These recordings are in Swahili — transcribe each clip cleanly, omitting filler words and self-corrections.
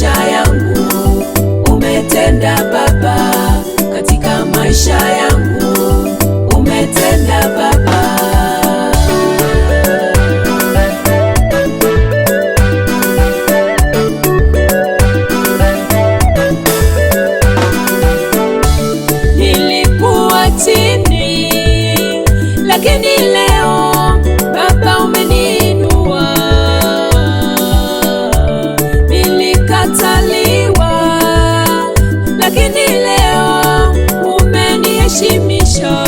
maisha yangu, umetenda Baba, katika maisha yangu, umetenda Baba. Nilikuwa chini, lakini leo Baba umeniinua. Nilikataliwa, lakini leo umeniheshimisha.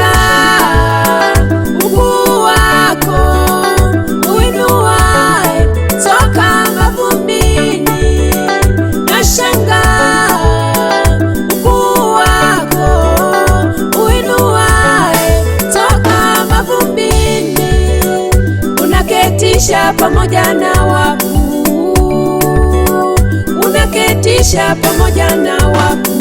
Nashangaa ukuu wako uinuaye toka mavumbini. Nashangaa ukuu wako uinuaye toka mavumbini. Unaketisha pamoja na wakuu, unaketisha pamoja na wakuu.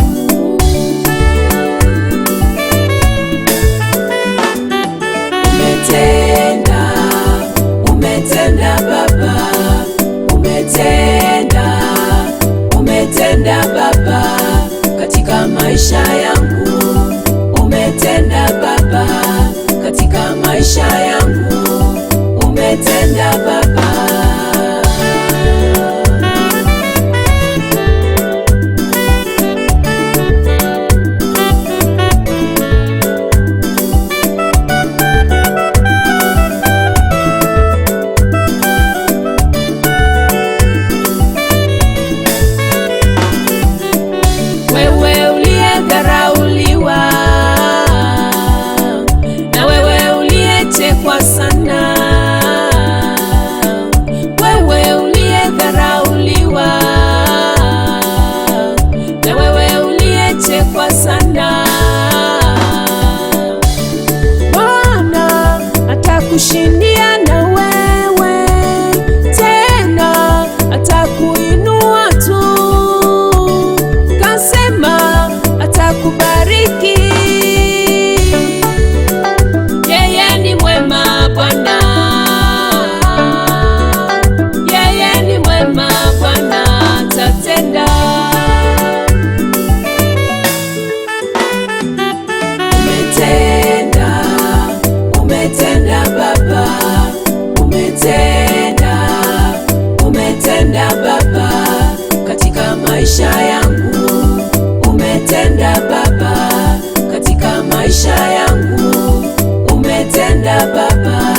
Umetenda, umetenda Baba, umetenda, umetenda Baba, katika maisha yangu, umetenda Baba, katika maisha yangu, umetenda Baba. Wewe uliyedharauliwa, na wewe uliyechekwa sana, wewe uliyedharauliwa, na wewe uliyechekwa sana, Bwana atakushindia na wewe tena, atakuinua tu, kasema atakubariki. Yeye ni mwema Bwana, yeye ni mwema Bwana, atatenda. Umetenda, umetenda Baba, umetenda, umetenda Baba, katika maisha yangu, umetenda Baba, katika maisha yangu, umetenda Baba.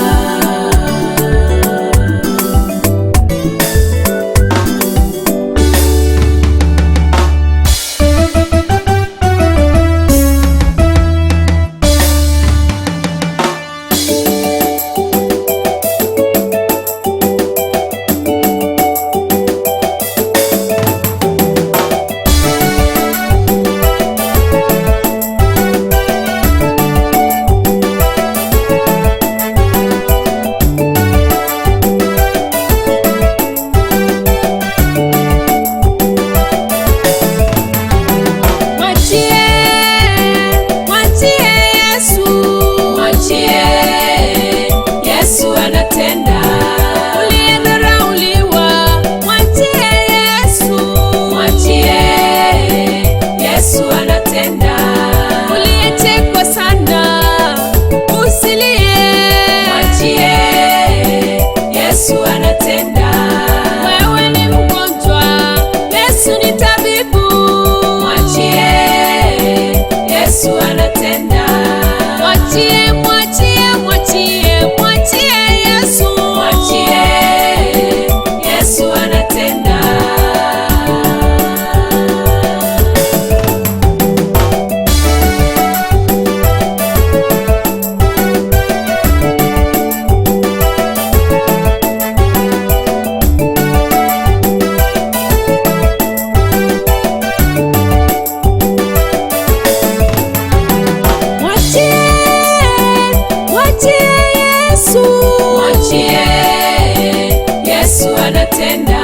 Yesu anatenda.